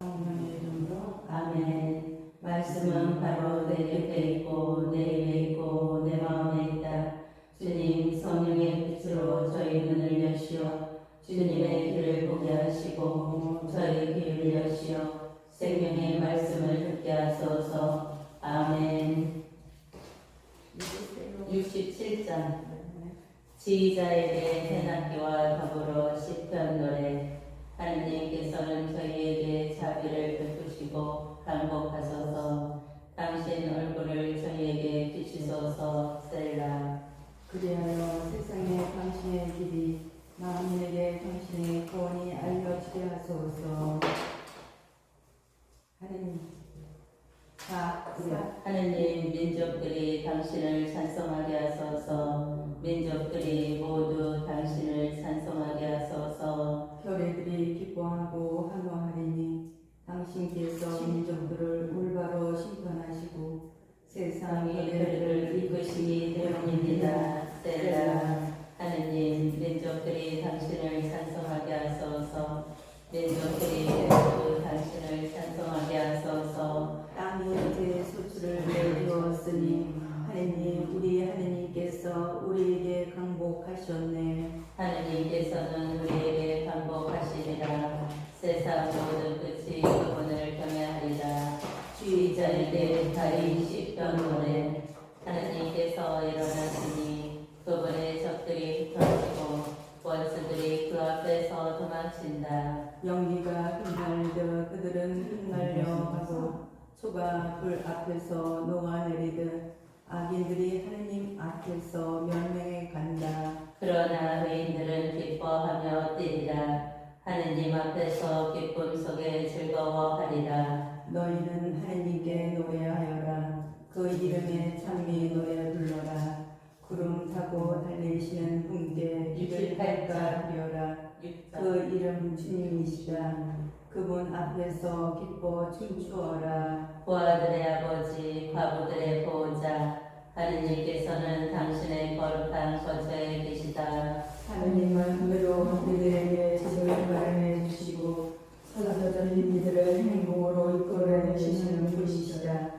성령의 이름으로 아멘. 말씀은 바로 내 곁에 있고 내 입에 있고 내 마음에 있다. 주님 성령의 빛으로 저희 눈을 여시어 주님의 길을 보게 하시고 저희 귀를 여시어 생명의 말씀을 듣게 하소서. 아멘. 67장 지휘자에게 해놨기와 더불어 시편 노래. 하느님께서는 저희에게 자비를 베푸시고 강복하소서. 당신 얼굴을 저희에게 비추소서. 셀라. 그리하여 세상에 당신의 길이 만민에게 당신의 구원이 알려지게 하소서. 하느님 민족들이 당신을 찬송하게 하소서. 민족들이 모두 당신을 찬송하게 하소서. 별의들이 기뻐하고 환호하리니 당신께서 민족들을 올바로 심판하시고 세상 별들을 이끄시기 때문입니다. 셀라. 하느님 민족들이 당신을 찬송하게 하소서. 민족들이 모두 당신을 찬송하게 하소서. 땅이 제 수출을 내주었으니 하느님 우리 하느님께서 우리에게 강복하셨네. 하느님께서는 우리에게 반복하시리라. 세상 모든 끝이 그분을 경외하리라. 주의자에게 다리 시편 노래. 하느님께서 일어나시니 그분의 적들이 흩어지고 원수들이 그 앞에서 도망친다. 연기가 흩날려 그들은 흩날려 가고 소가 불 앞에서 녹아내리듯 악인들이 하느님 앞에서 멸망해 간다. 그러나 의인들은 기뻐하며 뛰리라. 하느님 앞에서 기쁨 속에 즐거워하리라. 너희는 하느님께 노래하여라. 그 이름에 찬미 노래 불러라. 구름 타고 달리시는 분께 입을 할까 하려라. 그 이름 주님이시다. 그분 앞에서 기뻐 춤추어라. 부하들의 아버지, 과부들의 보호자, 하느님께서는 당신의 거룩한 거처에 계시다. 하느님은 의로운 이들에게 집을 마련해 주시고 서서히 이들을 행복으로 이끌어내시는 분이시다.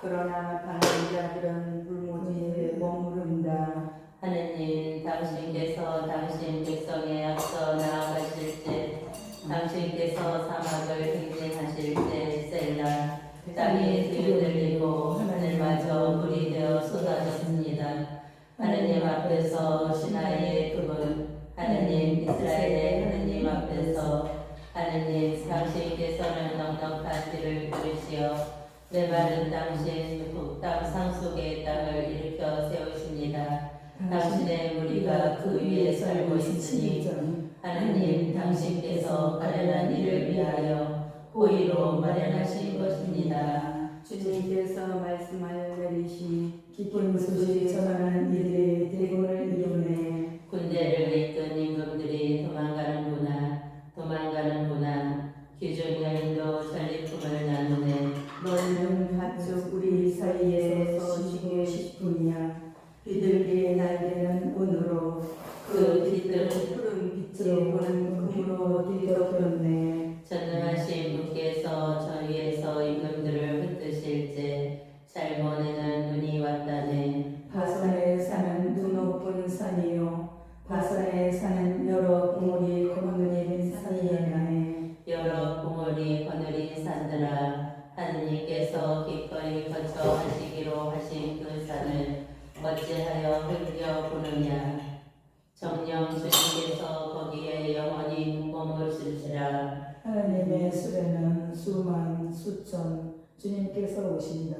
그러나 반대자들은 불모지에 머무른다. 하느님, 당신께서 당신 백성에 앞서 나아가실 때, 당신께서 사막을 행진하실 때, 셀라, 땅이 뒤흔들리고 하늘마저 물이 되어 쏟아졌습니다. 하느님 앞에서 신하의 그분, 하느님 이스라엘의 하느님 앞에서 하느님 당신께서는 넉넉한 길을 부르시어 메마른 땅 상속의 땅을 일으켜 세우십니다. 당신의 무리가 그 위에 살고 있으니 하느님 당신께서 가련한 이를 위하여 호의로 마련하신 것입니다. 주님께서 말씀을 내리시 기쁜 소식 전하는 이들의 대군을 이용해 군대를 이끈 임금들이 도망가는구나. 귀중 여인도 전리품을 나누네. 너희는 가축 우리 사이에서 쉬고 싶으냐. 비둘기의 날개는 운으로 그 뒤뜰 푸른 빛으로 보는 금으로 뒤덮였네. 전능하신 분께서 저희에서 임금들을 흩으실 때 잘못에는 눈이 왔다네. 바산에 사는 눈 높은 산이요 바산에 사는 여러 봉우리 거느린 산이에나네. 여러 봉우리 거느린 산들아, 하느님께서 기꺼이 거처하시기로 하신 그 산을 어찌하여 흘겨 보느냐. 정녕 주님께서 거기에 영원히 머무르실지라. 하나님의 수레는 수만 수천 주님께서 오신다.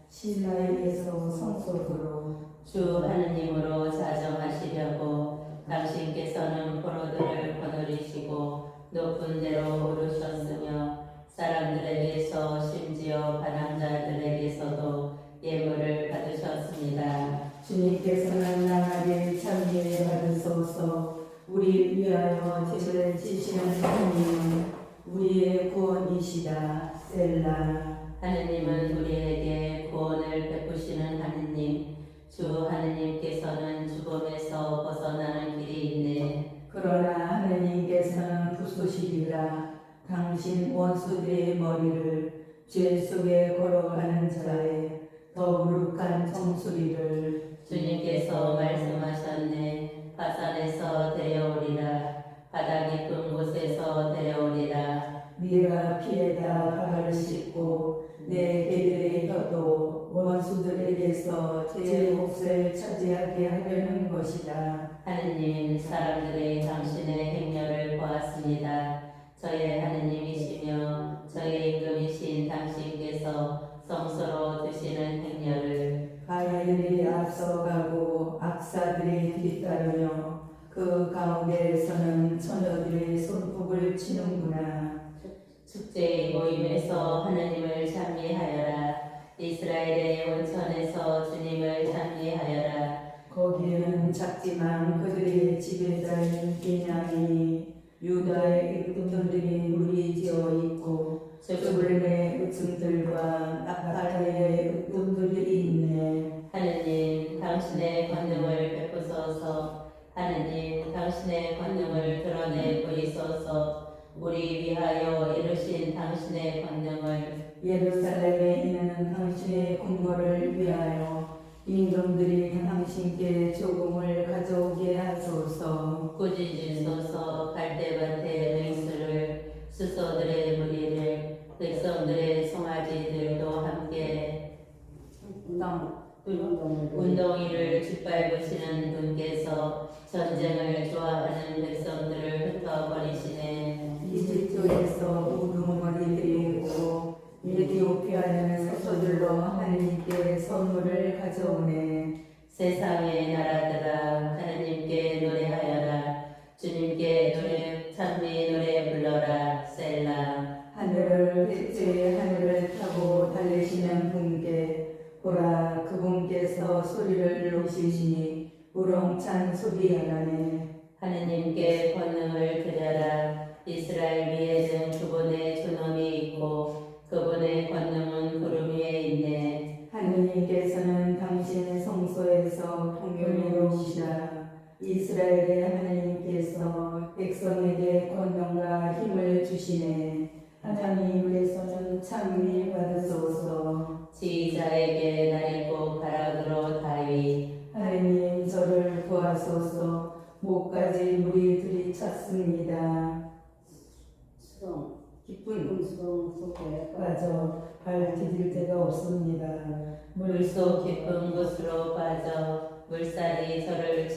시나이에서 성소로 주 하느님으로 자정하시려고 당신께서는 포로들을 거느리시고 높은 데로 오르셨으며 사람들에게서 심지어 반항자들에게서도 예물을 받으셨습니다. 주님께서는 나날이 참기에 받으소서. 우리 위하여 죄를 지시는 하나님은 우리의 구원이시다. 셀라. 하느님은 우리에게 구원을 베푸시는 하느님, 주 하느님께서는 죽음에서 벗어나는 길이 있네. 그러나 하느님께서는 부수시리라. 당신 원수들의 머리를 죄 속에 걸어가는 자의 더부룩한 정수리를 주님께서 말씀하셨네. 바산에서 데려오리라. 바다 깊은 곳에서 데려오리라. 네가 피에다 발을 씻고 내 개들의 혀도 원수들에게서 제 몫을 차지하게 하려는 것이다. 하느님, 사람들이 당신의 행렬을 보았습니다. 저의 하느님이시며 저의 임금이신 당신께서 성소로 드시는 행렬을 가인들이 앞서가고 악사들이 뒤따르며 그 가운데에서는 처녀들의 손뼉을 치는구나. 축제의 모임에서 하느님을 찬미하여라. 이스라엘의 온천에서 주님을 찬미하여라. 거기에는 작지만 그들의 지배자인 비냐민이 유다의 읍들이 물이 지어 있고 스불론의 읍들과 naphtali의 읍들이 있네. 하느님, 당신의 권능을 베푸소서. 하느님, 당신의 권능을 드러내 보이소서. 우리 위하여 이루신 당신의 권능을 예루살렘에 있는 당신의 궁궐을 위하여 임금들이 당신께 조공을 가져오게 하소서. 꾸짖으소서. 갈대밭의 맹수를 수소들의 무리를 백성들의 송아지들도 함께 운동이를 짓밟으시는 분께서 전쟁을 좋아하는 백성들을 흩어버리시네. 이집트에서 우두머리들이 오고 에티오피아에는 서둘러 하나님께 선물을 가져오네. 세상의 나라들아, 하느님께 노래하여라. 주님께 노래 찬미 노래 불러라. 셀라. 하늘을 대체 하늘을 타고 달리시는 분께 보라, 그분께서 소리를 놓으시니 우렁찬 소리하나네. 하느님께 권능을 드려라. 이스라엘 위에는 그분의 존엄이 있고 그분의 권능은 구름 위에 있네. 하느님께서는 당신 성소에서 통일로우시다. 이스라엘의 하나님께서 백성에게 권능과 힘을 주시네. 하나님께서는 찬미 받으소서. 지휘자에게 날이고 가락으로 다위. 하나님 저를 구하소서. 목까지 물이 들이찼습니다. 깊은 수렁 속에 빠져 발 디딜 데가 없습니다. 물속 깊은 곳으로 빠져 물살이 저를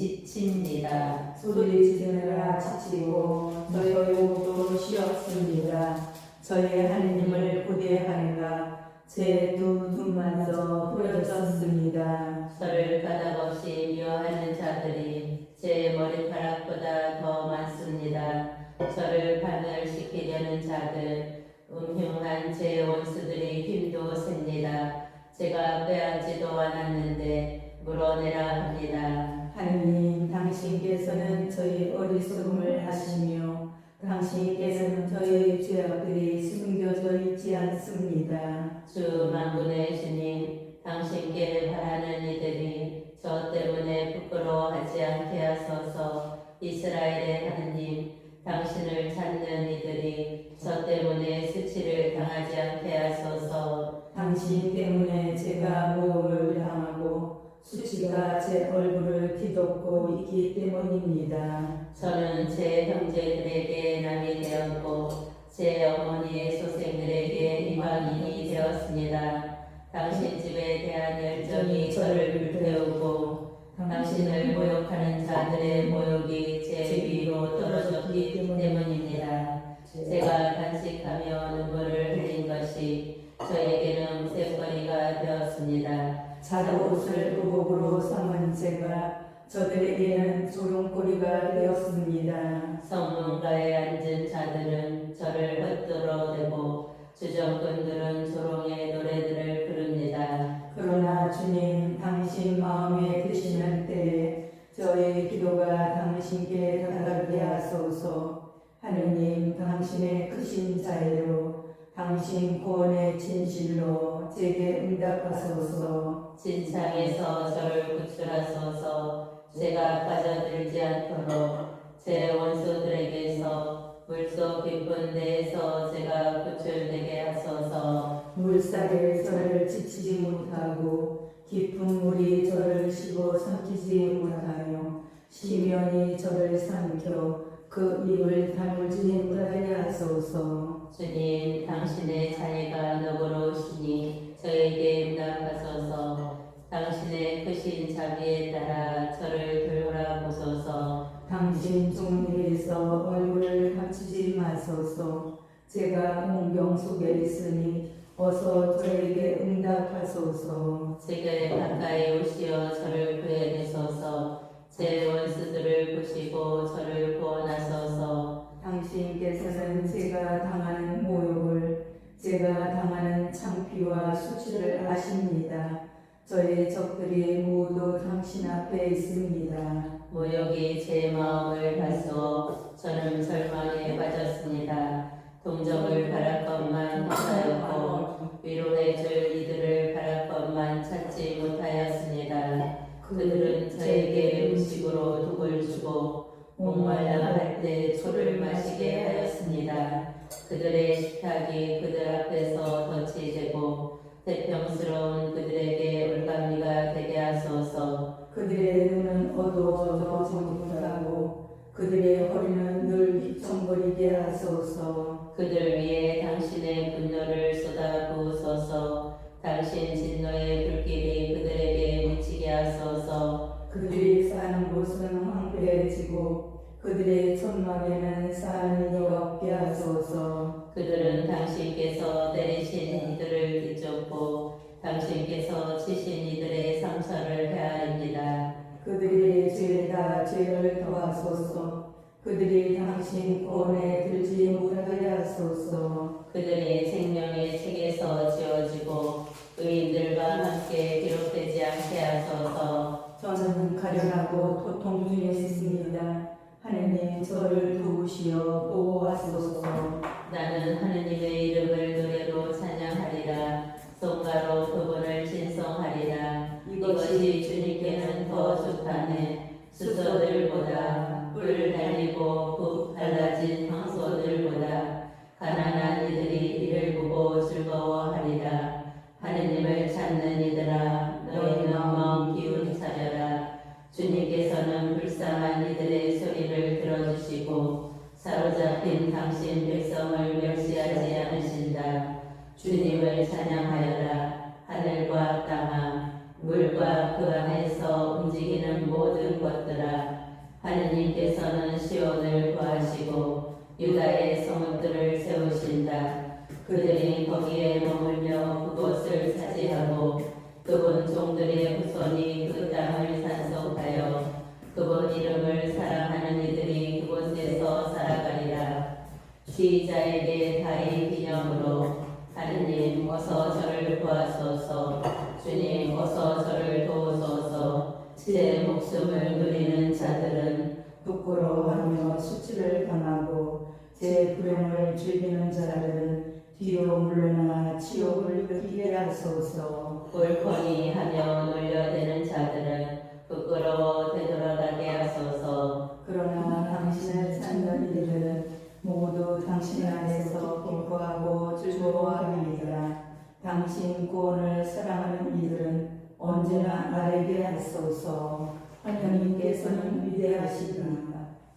지칩니다. 소리 지르느라 지치고 저의 목도 쉬었습니다. 저의 하느님을 고대하느라 제 두 눈마저 부러졌습니다. 저를 가닥없이 미워하는 자들이 제 머리카락보다 더 많습니다. 저를 반멸시키려는 자들, 음흉한 제 원수들이 힘도 셉니다. 제가 빼앗지도 않았는데 물어내라 합니다. 하느님, 당신께서는 저희 어리석음을 아시며 당신께서는 저희 죄악들이 숨겨져 있지 않습니다. 주 만군의 주님, 당신께 바라는 이들이 저 때문에 부끄러워하지 않게 하소서. 이스라엘의 하느님, 당신을 찾는 이들이 저 때문에 수치를 당하지 않게 하소서. 당신 때문에 제가 모욕을 당하고 수치가 제 얼굴을 뒤덮고 있기 때문입니다. 저는 제 형제들에게 남이 되었고 제 어머니의 소생들에게 이방인이 되었습니다. 당신 집에 대한 열정이 저를 불태우고 당신을 모욕하는 자들의 모욕이 제 위로 떨어졌기 때문입니다. 제가 간직하며 눈물을 흘린 것이 저에게는 쇳거리가 되었습니다. 자도옷을 의복으로 삼은 제가 저들에게는 조롱거리가 되었습니다. 성문가에 앉은 자들은 저를 헛들어대고 주정꾼들은 조롱의 노래들을 부릅니다. 그러나 주님, 당신 마음에 드시는 때에 저의 기도가 당신께 다가게 하소서. 하느님, 당신의 크신 자애로 당신 구원의 진실로 제게 응답하소서. 진창에서 저를 구출하소서. 제가 빠져들지 않도록 제 원수들에게서 물속 깊은 데에서 제가 구출되게 하소서. 물살에 저를 지치지 못하고 깊은 물이 저를 씹어 삼키지 못하며 시면이 저를 삼켜 그 입을 다물지 못하게 하소서. 주님, 당신의 자애가 너그러우시니 저에게 응답하소서. 당신의 크신 자비에 따라 저를 돌아보소서. 당신 종에서 얼굴을 감추지 마소서. 제가 공경 속에 있으니 어서 저에게 응답하소서. 제게 가까이 오시어 저를 구해내소서. 제 원수들을 보시고 저를 구원하소서. 당신께서는 제가 당하는 모욕을, 제가 당하는 창피와 수치를 아십니다. 저의 적들이 모두 당신 앞에 있습니다. 모욕이 제 마음을 다스워 저는 절망에 빠졌습니다. 동정을 바랄 것만 하였고 위로해줄 이들을 바랄 것만 찾지 못하였습니다. 그들은 저에게 음식으로 독을 주고 목말라 할 때 초를 마시게 하였습니다. 그들의 식탁이 그들 앞에서 덧치되고 태평스러운 그들에게 올감미가 되게 하소서. 그들의 눈은 어두워져 못하고 그들의 허리는 늘 휘청거리게 하소서. 그들 위에 당신의 분노를 쏟아부으소서. 당신 진노의 불길이 그들에게 미치게 하소서. 그들이 사는 곳은 황폐해지고 그들의 천막에는 사는 이가 없게 하소서. 그들은 당신께서 때리신 이들을 뒤쫓고 당신께서 치신 이들의 상처를 헤아립니다. 그들의 죄다 죄를 더하소서. 그들이 당신 권에 들지 못하게 하소서. 그들이 생명의 책에서 지워지고 의인들과 함께 기록되지 않게 하소서. 저는 가련하고 고통 중에 있습니다. 하느님 저를 도우시어 보호하소서. 나는 하느님의 이름을 노래로 찬양하리라. 송가로 그분을 신성하리라. 이것이 주님께는 더 좋다네. 수소들보다 뿔 달리고 붓 갈라진 황소들보다 가난한 이들이 이를 보고 즐거워하리라. 하느님을 찾는 이들아, 너희는 마음 기울이 차려라. 주님께서는 불쌍한 이들의 소리를 들어주시고 사로잡힌 당신 백성을 멸시하지 않으신다. 주님을 찬양하여라. 하늘과 땅아, 물과 그 안에서 움직이는 모든 것들아. 하느님께서는 시온을 구하시고 유다의 성읍들을 세우신다. 그들이 거기에 머물며 그곳을 차지하고 그분 종들의 후손이 그 땅을 산속하여 그분 이름을 사랑하는 이들이 그곳에서 살아가리라. 지자에게 다이 기념으로 하느님 어서 저를 구하소서. 주님 어서 저를 도우소서. 제 목숨을 누리는 자들은 부끄러워하며 수치를 당하고 제 불행을 즐기는 자들은 뒤로 물러나 치욕을 느끼게 하소서. 옳거니 하며 놀려대는 자들은 부끄러워 되돌아가게 하소서. 그러나 당신을 찾는 이들은 모두 당신 안에서 기뻐하고 즐거워합니다. 당신 구원을 사랑하는 이들은 언제나 알게 하소서. 하나님께서는 위대하시다.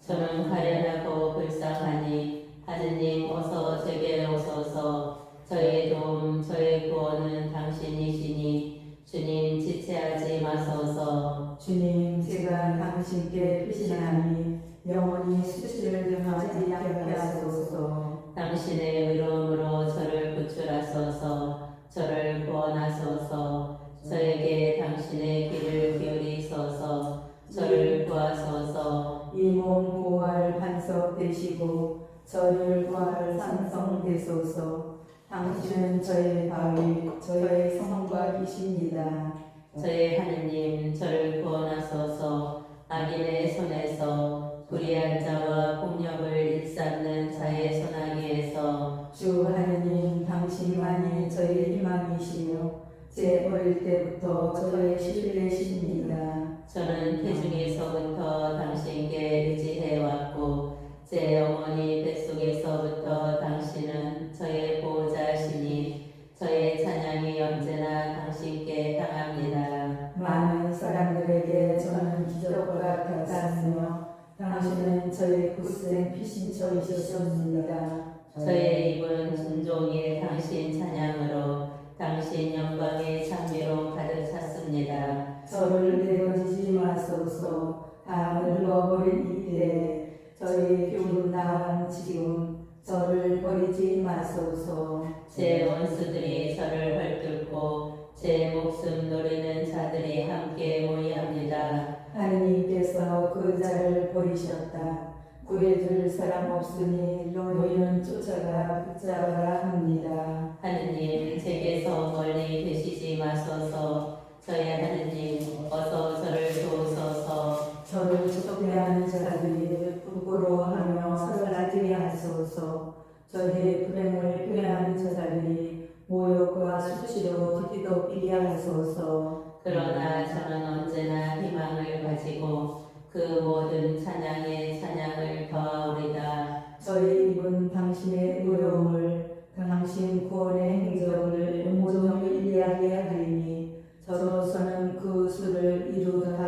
저는 가련하고 불쌍하니 하느님 어서 제게 오소서. 저의 도움 저의 구원은 당신이시니 주님 지체하지 마소서. 주님, 제가 당신께 피신하니 영원히 수치를 당하지 않게 하소서. 당신의 의로움으로 저를 구출하소서. 저를 구원하소서. 저에게 당신의 귀를 기울이소서. 저를 구하소서. 이 몸 보호할 반석 되시고 저를 구할 산성 되소서. 당신은 저의 바위, 저의 성과 이십니다. 저의 하느님 저를 구원하소서. 악인의 손에서 불의한 자와 폭력을 일삼는 자의 손아귀에서 주 하느님, 당신만이 저의 희망이시며 제 어릴 때부터 저의 신뢰십니다. 저는 태중에서부터 당신께 의지해왔고 제 어머니 뱃속에서부터 당신은 저의 보호자시니 저의 찬양이 언제나 당신께 향합니다. 많은 사람들에게 저는 기적과 같았으며 당신은 저의 굳센 피신처이셨습니다. 저의 입은 순종일 당신 찬양으로 당신 영광의 찬미로 가득 찼습니다. 저를 내어지지 마소서. 다 늙어버린 이때에 저의 교훈 다한 지금 저를 버리지 마소서. 제 원수들이 저를 헐뜯고 제 목숨 노리는 자들이 함께 모이합니다. 하느님께서 그 자를 버리셨다. 구해줄 사람 없으니 너희는 쫓아가 붙잡아라 합니다. 하느님 제게서 멀리 계시지 마소서. 저의 하느님 어서 저를 도우소서. 저를 적대하는 자들이 부끄러워하며 설하게 하소서. 저의 불행을 꾀하는 자들이 모욕과 수치로 뒤덮이게 하소서. 그러나 저는 언제나 희망을 가지고 그 모든 찬양에 찬양을 더하오리다. 저의 입은 당신의 의로움을 당신 구원의 행적을 온종일 이야기하리니 저로서는 그 수를 이루다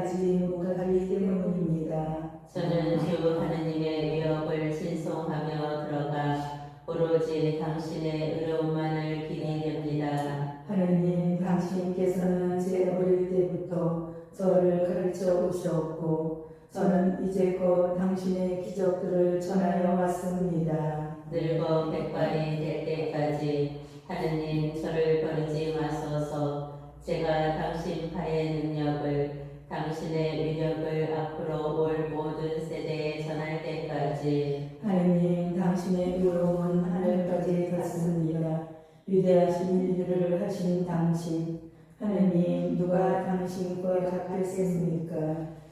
하지 못하기 때문입니다. 저는 주 하느님의 위협을 신송하며 들어가 오로지 당신의 의로움만을 기리렵니다. 하느님, 당신께서는 제 어릴 때부터 저를 가르쳐 오셨고 저는 이제껏 당신의 기적들을 전하여 왔습니다. 늙어 백발이 될 때까지 하느님 저를 버리지 마소서. 제가 당신 파의 능력을 당신의 위력을 앞으로 올 모든 세대에 전할 때까지 하느님, 당신의 의로움은 하늘까지 닿습니다. 위대하신 일을 하신 당신, 하느님, 누가 당신과 같겠습니까?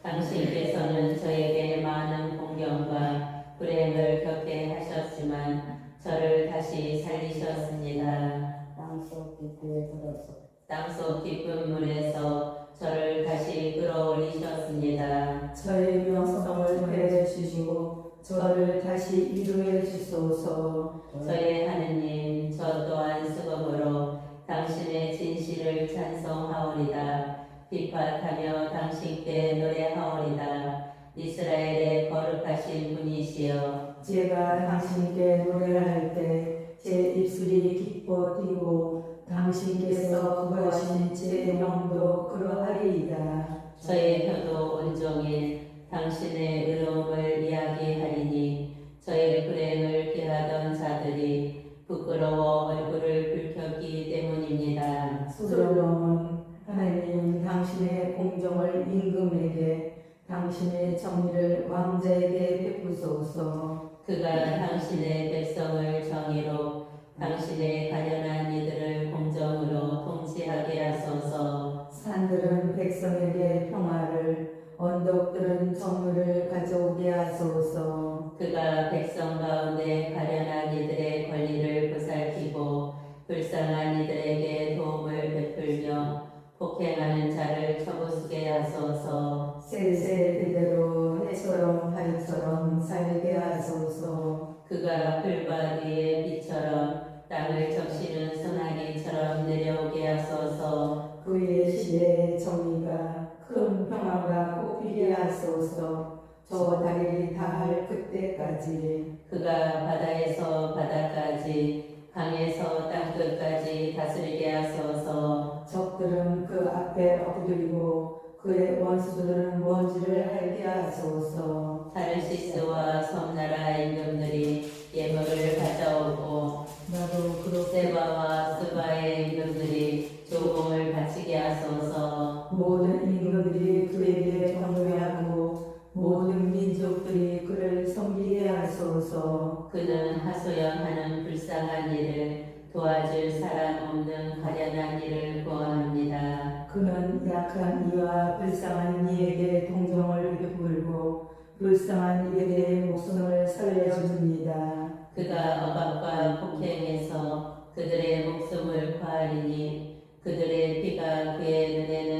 당신께서는 저에게 많은 공경과 불행을 겪게 하셨지만 저를 다시 살리셨습니다. 땅속 깊이에 들어서 땅속 깊은 물에서 저를 다시 끌어올리셨습니다. 저의 명성을 해주시고 저를 다시 위로해 주소서. 저의 하느님 저 또한 수고로 당신의 진실을 찬송하오리다. 비판하며 당신께 노래하오리다. 이스라엘의 거룩하신 분이시여 제가 당신께 노래할 때 제 입술이 기뻐 뛰고 당신께서 구하신 제 영도 그러하리이다. 저의 혀도 온종일 당신의 의로움을 이야기하리니 저의 불행을 피하던 자들이 부끄러워 얼굴을 붉혔기 때문입니다. 솔로몬은 하나님 당신의 공정을 임금에게 당신의 정의를 왕자에게 베푸소서. 그가 당신의 백성을 정의로 당신의 가련한 이들을 공정으로 통치하게 하소서. 산들은 백성에게 평화를 언덕들은 정의를 가져오게 하소서. 그가 백성 가운데 가련한 이들의 권리를 보살피고 불쌍한 이들에게 도움을 베풀며 폭행하는 자를 쳐부수게 하소서. 세세대대로 해처럼 하루처럼 살게 하소서. 그가 풀밭 위의 비처럼 땅을 적시는 소나기처럼 내려오게 하소서. 그의 시대의 정의가 큰 평화가 꽃피게 하소서. 저 다리를 다할 그때까지. 그가 바다에서 바다까지 강에서 땅끝까지 다스리게 하소서. 적들은 그 앞에 엎드리고 그의 원수들은 먼지를 핥게 하소서. 타르시스와 섬나라 임금들이 예물을 가져오고 나도 그렇게 세바와 스바의 임금들이 조공을 바치게 하소서. 모든 임금들이 그에게 경배하고 모든 민족들이 그를 섬기게 하소서. 그는 하소연하는 불쌍한 이를 도와줄 사람 없는 가련한 이를 구원합니다. 그는 약한 이와 불쌍한 이에게 동정을 베풀고 불쌍한 이들의 목숨을 살려줍니다. 그가 억압과 폭행에서 그들의 목숨을 구하리니 그들의 피가 그의 눈에는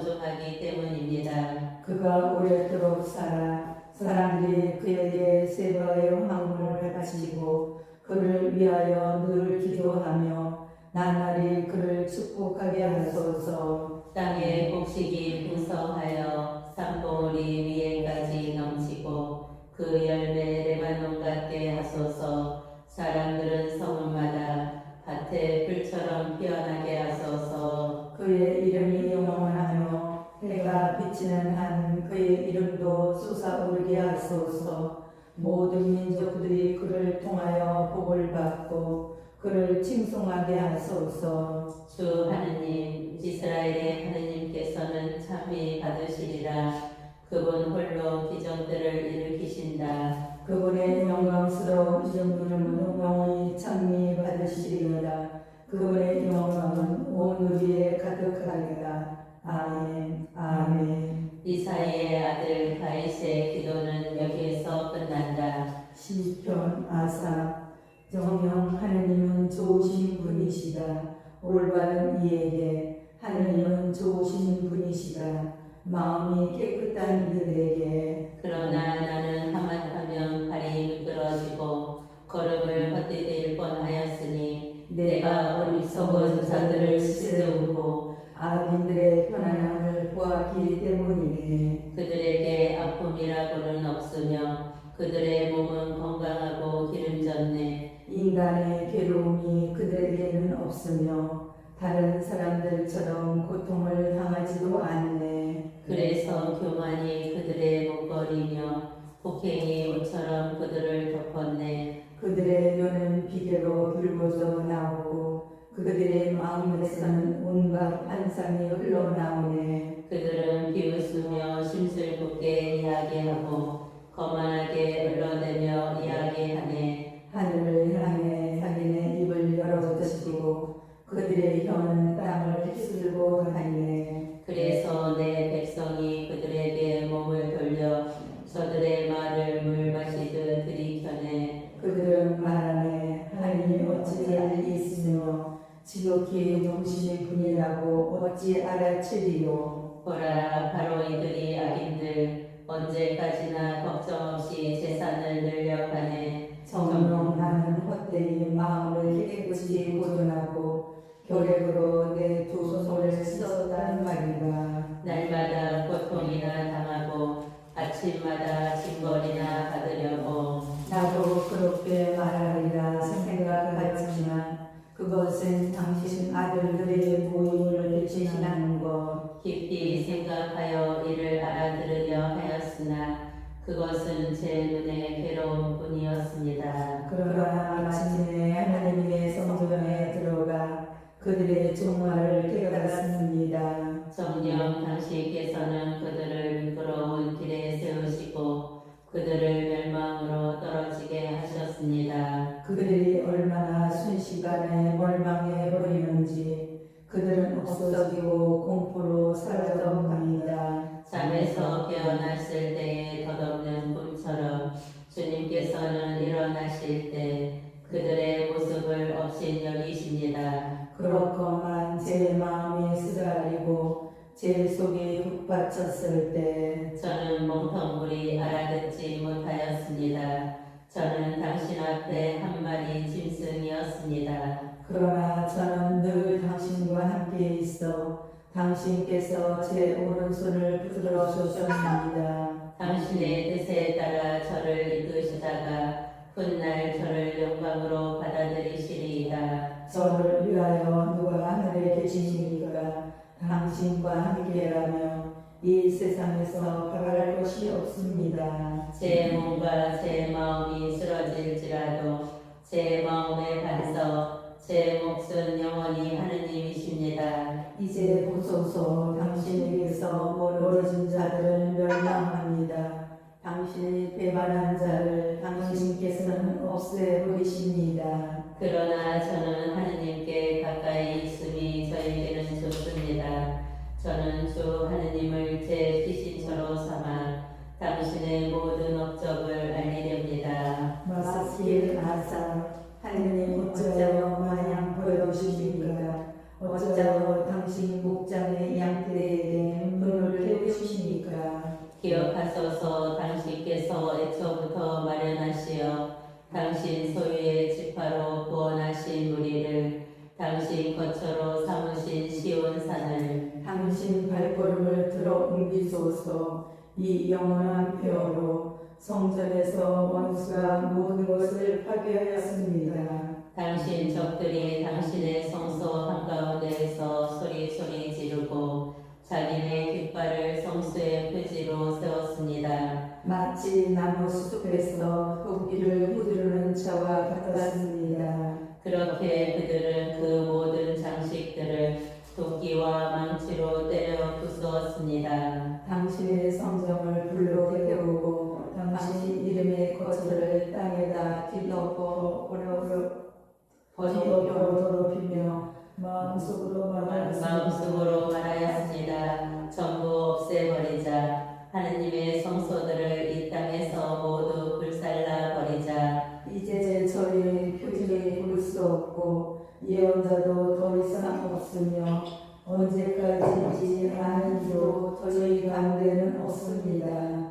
소중하기 때문입니다. 그가 오랫도록 살아 사람들이 그를 위하여 늘 기도하며 나날이 그를 축복하게 하소서. 땅의 곡식이 풍성하여 산봉우리 위에까지 넘치고 그 열매 레바논 같게 하소서. 사람들은 성읍마다 밭의 풀처럼 피어나게 하소서. 그의 이름이 영원하며 해가 비치는 한 그의 이름도 솟아오르게 하소서. 모든 민족들이 그를 통하여 복을 받고 그를 칭송하게 하소서. 주 하느님, 이스라엘의 하느님께서는 참히 받으시리라. 그분 홀로 기적들을 일으키신다. 그분의 영광스러운 이름은 영원히 찬미 받으시리로다. 그분의 영광은 온 우리에 가득하리라. 아멘. 아멘. 이사이의 아들 다윗의 기도는 여기에서 끝난다. 시편 아삽. 정녕 하느님은 좋으신 분이시다. 올바른 이에게 하느님은 좋으신 분이시다. 마음이 깨끗한 이들에게 그러나 나는 하마터면 발이 미끄러지고 걸음을 헛디딜 뻔하였으니 내가 어리석은 자들을 세우고 악인들의 편안함을 보았기 때문이네. 그들에게 아픔이라고는 없으며 그들의 몸은 건강하고 기름졌네. 인간의 괴로움이 그들에게는 없으며 다른 사람들처럼 고통을 당하지도 않네. 그래서 교만이 그들의 목걸이며 폭행이 옷처럼 그들을 덮었네. 그들의 눈은 비계로 붉어져 나오고 그들의 마음에서는 온갖 환상이 흘러나오네. 그들은 비웃으며 심술궂게 이야기하고 거만하게 흘러대며 이야기하네. 하늘을 향해 자기네 입을 열어젖히고 그들의 혀는 땅을 휩쓸고 다니네. 그래서 내 백성이 그들에게 몸을 돌려 저들의 말을 물 마시듯 들이켜내. 그들은 말하네. 하나님 어찌 일이 있으며 지극히 정신의 분이라고 어찌 알아채리요. 보라, 바로 이들이 악인들 언제까지나 걱정 없이 재산을 늘려가네. 정령하는 헛되이 마음을 깨끗이 보존하고 결핵으로 내 두 손을 씻었단 말이다. 날마다 고통이나 당하고 아침마다 징벌이나 받으려고 나도 그렇게 말하리라 생각하였지만 그것은 당신 아들들의 모임을 대신하는 것. 깊이 생각하여 이를 알아들으려 하였으나 그것은 제 눈에 괴로운 뿐이었습니다. 그러나 마침내 하나님의 성전에 들어가 그들의 종말을 깨달았습니다. 정녕 당신께서는 그들을 미끄러운 길에 세우시고 그들을 멸망으로 떨어지게 하셨습니다. 그들이 얼마나 순식간에 멸망해 버리는지 그들은 없어지고 공포로 사라져갑니다. 잠에서 깨어났을 때의 덧없는 꿈처럼 주님께서는 일어나실 때 그들의 모습을 없인 여기십니다. 그렇건만 제 마음이 쓰라리고 제 속이 북받쳤을 때 저는 멍텅구리 알아듣지 못하였습니다. 저는 당신 앞에 한 마리 짐승이었습니다. 그러나 저는 늘 당신과 함께 있어 당신께서 제 오른손을 붙들어 주셨습니다. 당신의 뜻에 따라 저를 이끄시다가 훗날 저를 영광으로 받아들이시리이다. 저를 위하여 누가 하늘에 계시니까 당신과 함께라며 이 세상에서 바랄 것이 없습니다. 제 몸과 제 마음이 쓰러질지라도 제 마음의 반석, 제 몫은 영원히 하느님이십니다. 이제 보소서 당신에게서 멀어진 자들을 멸망합니다. 당신의 배반한 자를 당신께서는 없애버리십니다. 그러나 저는 하느님께 가까이 있음이 저에게는 좋습니다. 저는 주 하느님을 제 피신처로 삼아 당신의 모든 업적을 알리렵니다. 마스킬 아사 하느님 어찌하여 마냥 보여주십니까? 어찌하여 당신 목장의 양떼에게 눈을 깨우십니까? 기억하소서 당신께서 애초부터 마련하시어 당신 소유의 지파 주옵소서. 이 영원한 표로 성전에서 원수가 모든 것을 파괴하였습니다. 당신 적들이 당신의 성소 한가운데에서 소리 지르고 자기네 깃발을 성소의 표지로 세웠습니다. 마치 나무 숲에서 토끼를 휘두르는 자와 같았습니다. 그렇게 그들은 그 모든 장식들을 도끼와 망치로 때려 부수었습니다. 당신의 성정을 불로 태우고 당신 이름의 거처를 땅에다 뒤덮어 더럽히며 마음속으로 말하였습니다. 전부 없애버리자. 하느님의 성소들을 이 땅에서 모두 불살라 버리자. 이제 저희의 표징이 볼 수 없고 예언자도 더 이상 없으며 언제까지인지 아는 이도 저희 가운데는 없습니다.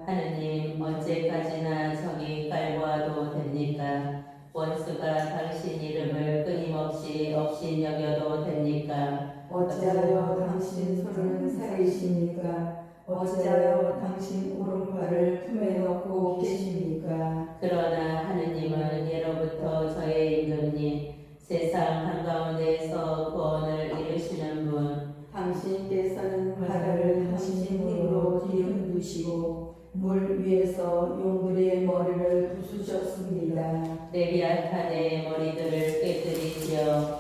하느님, 언제까지나 정이 깔보아도 됩니까? 원수가 당신 이름을 끊임없이 업신여겨도 됩니까? 어찌하여 당신 손은 살이십니까? 어찌하여 당신 오른팔을 품에 넣고 계십니까? 그러나 하느님은 예로부터 저의 임금님, 세상 한가운데에서 구원을 이루시는 분, 당신께서는 바다를 당신 힘으로 뒤흔드시고 물 위에서 용들의 머리를 부수셨습니다. 레비아탄의 머리들을 깨뜨리시어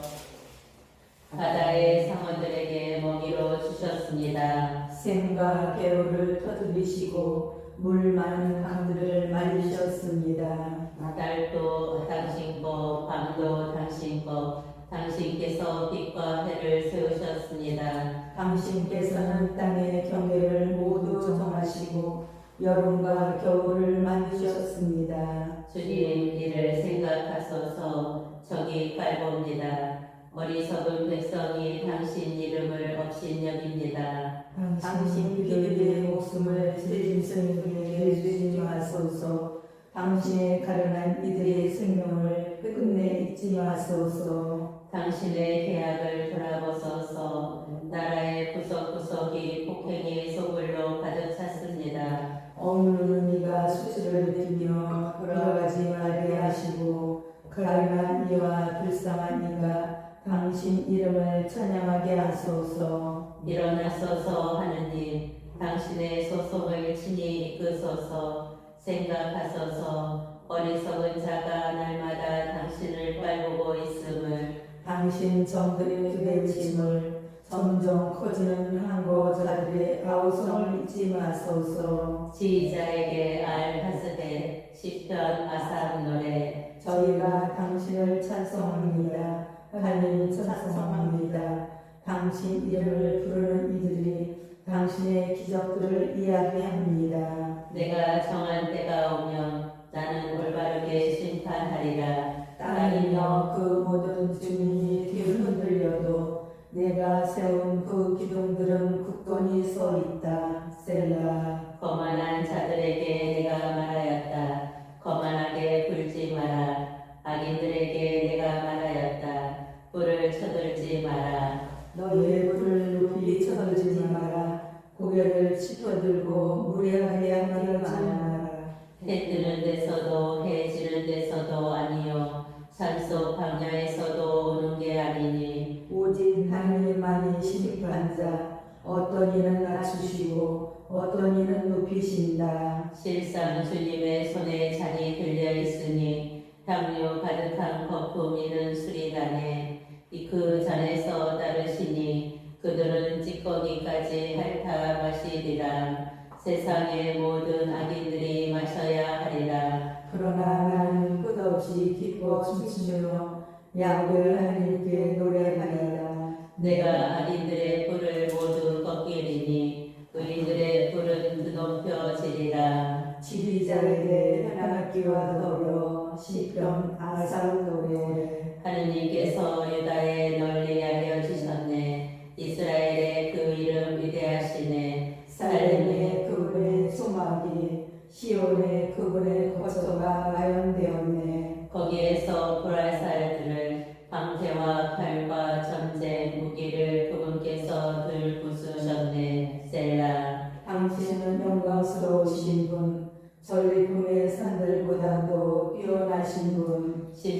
바다의 상어들에게 먹이로 주셨습니다. 샘과 개로를 터뜨리시고 물 많은 강들을 말리셨습니다. 달도 당신 것, 밤도 당신 것, 당신께서 빛과 해를 세우셨습니다. 당신께서는 땅의 경계를 모두 정하시고 여름과 겨울을 만드셨습니다. 주님, 이를 생각하소서. 적이 깔봅니다. 어리석은 백성이 당신 이름을 업신여깁니다. 당신 그들의 목숨을 짐승에게 주지 마소서. 당신의 가련한 이들의 생명을 끝내 잊지 마소서. 당신의 계약을 돌아보소서. 나라의 구석구석이 폭행의 소굴로 가득 찼습니다. 억누르는 이가 수치를 느끼며 돌아가지 말게 하시고 가련한 이와 불쌍한 이가 당신 이름을 찬양하게 하소서. 일어나소서 하느님, 당신의 소송을 친히 이끄소서. 생각하소서. 어리석은 자가 날마다 당신을 빨보고 있음을, 당신 정들의 두대침을 점점 커지는 항거자들의 아우성을 잊지 마소서. 지휘자에게 알하스데 시편 아삽 노래. 저희가 당신을 찬송합니다. 하나님 찬송합니다. 당신 이름을 부르는 이들이 당신의 기적들을 이야기합니다. 내가 정한 때가 오면 나는 올바르게 심판하리라. 땅이며 그 모든 주민이 뒤흔들려도 내가 세운 그 기둥들은 굳건히 서 있다. 셀라. 거만한 자들에게 내가 말하였다. 거만하게 굴지 마라. 악인들에게 내가 말하였다. 불을 쳐들지 마라. 너희의 불을 높이 쳐들지 마라. 고개를 치켜들고 무례하게 하지 마라. 해 뜨는 데서도 해 지는 데서도 아니요 산속 광야에서도 오는 게 아니니 오직 하나님만이 심판자. 어떤 이는 낮추시고 어떤 이는 높이신다. 실상 주님의 손에 잔이 들려 있으니 향유 가득한 거품이는 수리다네. 그 잔에서 따르시니 그들은 찌꺼기까지 핥아 마시리라. 세상의 모든 악인들이 마셔야 하리라. 그러나 나는 끝없이 기뻐 춤추며 야곱의 하나님께 노래하리라. 내가 악인들의 뿔을 모두 꺾이리니 의인들의 뿔은 드높여지리라. 지휘자에게 현악기와 더불어 시편 아삽 노래. 하느님께서 유다에 널리 알려주셨네. 이스라엘의 그 이름 위대하시네. 살렘의 그분의 소막이 시온의 그분의 거처가 마련되었네. 거기에서 불알살들을 방패와 칼과 전쟁 무기를 그분께서 들 부수셨네. 셀라. 당신은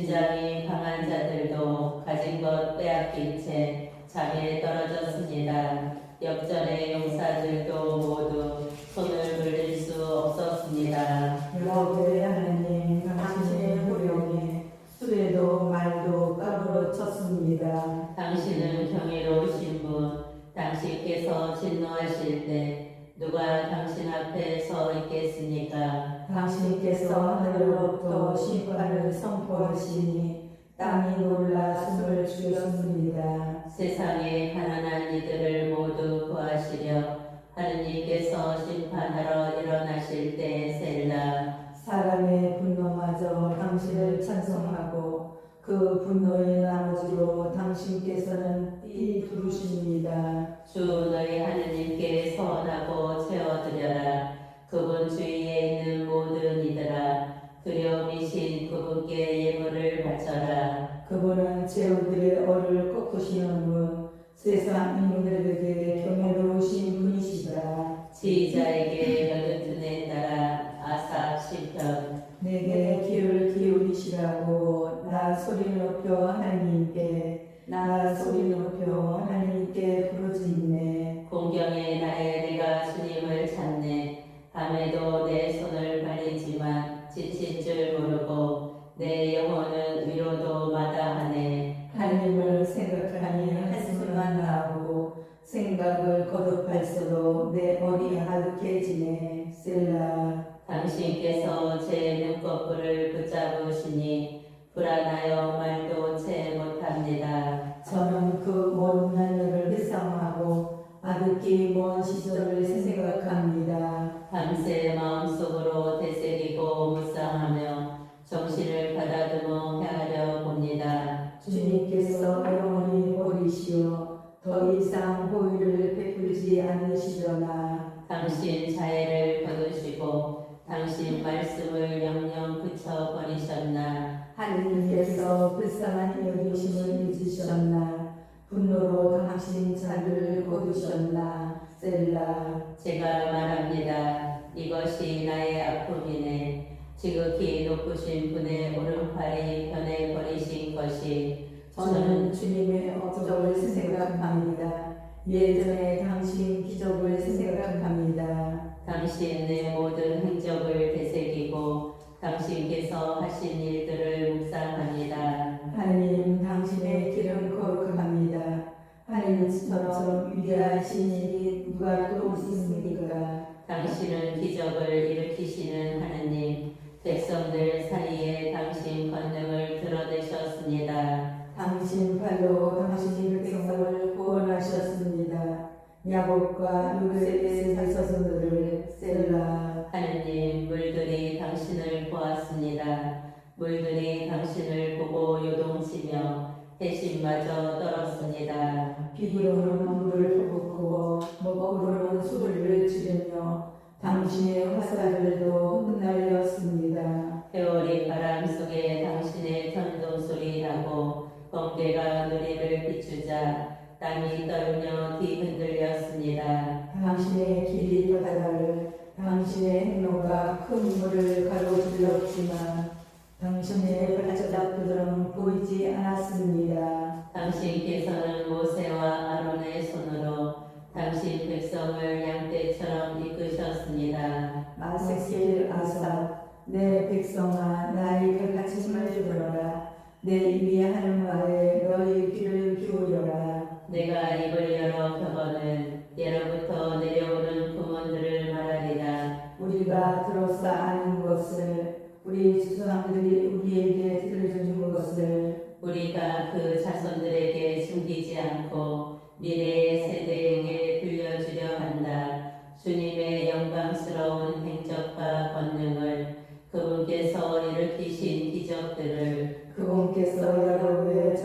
심장이 강한 자들도 가진 것 빼앗긴 채 잠에 떨어졌습니다. 역전의 용사들도 모두 손을 물릴 수 없었습니다. 여호와의 하나님 당신의 호령에 수레도 말도 까불어 쳤습니다. 당신은 경이로우신 분, 당신께서 진노하실 때 누가 당신 앞에 서 있겠습니까? 당신께서 하늘로부터 심판을 선포하시니 땅이 놀라 숨을 죽였습니다. 세상의 가난한 이들을 모두 구하시려 하느님께서 심판하러 일어나실 때 셀라. 사람의 분노마저 당신을 찬송하고 그 분노의 나머지로 당신께서는 띠 두르십니다. 주 너희 하느님께 선하고 채워드려라. 그분 주위에 있는 모든 이들아 두려움이신 그분께 예물을 바쳐라. 그분은 제후들의 얼을 꺾으시는 분, 세상 인물들에게 경외로우신 분이시다. 지휘자에게 여든튼에 따라 아삽 시편. 내게 귀를 기울이시라고 나 소리 높여 하나님께 나 소리 높여 하나님께 부르짖네. 공경의 날에 내가 주님을 찾네. 밤에도 내 손을 벌리지만 지칠 줄 모르고 내 영혼은 위로도 마다하네. 하나님을 생각하니 한숨만 나오고 생각을 거듭할수록 내 머리 하득해지네. 셀라. 당신께서 제 눈꺼풀을 붙잡으시니 불안하여 말도 채 못합니다. 저는 그 못난 일을 회상하고 아득히 먼 시절을 생각합니다. 밤새 마음속으로 되새기고 묵상하며 정신을 가다듬어 헤아려 봅니다. 주님께서 영원히 버리시오 더 이상 호의를 베풀지 않으시려나. 당신 자애를 거두시고 당신 말씀을 영영 그쳐버리셨나. 하느님께서 불쌍한 여기심을 잊으셨나. 분노로 당신 자를 거두셨나. 셀라. 제가 말합니다. 이것이 나의 아픔이네. 지극히 높으신 분의 오른팔이 변해버리신 것이 저는 주님의 업적을 생각합니다. 예전에 당신 기적을 생각합니다. 당신의 모든 행적을 되새기고 당신께서 하신 일들을 묵상합니다. 하나님 당신의 길은 거룩합니다. 하나님처럼 위대하신 일이 누가 또 있습니까? 당신은 기적을 일으키시는 하느님, 백성들 사이에 당신 권능을 드러내셨습니다. 당신 팔로 당신 백성을 구원하셨습니다. 야곱과 요셉의 자손들을. 셀라. 하느님, 물들이 당신을 보았습니다. 물들이 당신을 보고 요동치며 해심마저 떨었습니다. 비구로는 물을 퍼붓고 먹구로는 소리를 지르며 당신의 화살들도 흩날렸습니다. 회오리 바람 속에 당신의 천둥소리 나고 번개가 누리를 비추자 땅이 떨며 뒤흔들렸습니다. 당신의 길이 바다를 당신의 행로가 큰 물을 가로질렀지만 당신의 발자국들은 보이지 않았습니다. 당신께서는 모세와 아론의 손으로 당신 백성을 양떼처럼 이끄셨습니다. 마세킬 아삽 내 백성아 나의 가르침을 들어라. 내 입이 하는 말에 너희 귀를 기울여라. 내가 입을 열어 펴거는 예로부터 내려오는 구문들을 말하리라. 우리가 들어서 아는 것을 우리 조상들이 우리에게 들려준 것을 우리가 그 자손들에게 숨기지 않고 미래의 세대에게 들려주려 한다. 주님의 영광스러운 행적과 권능을 그분께서 일으키신 기적들을 그분께서 야곱의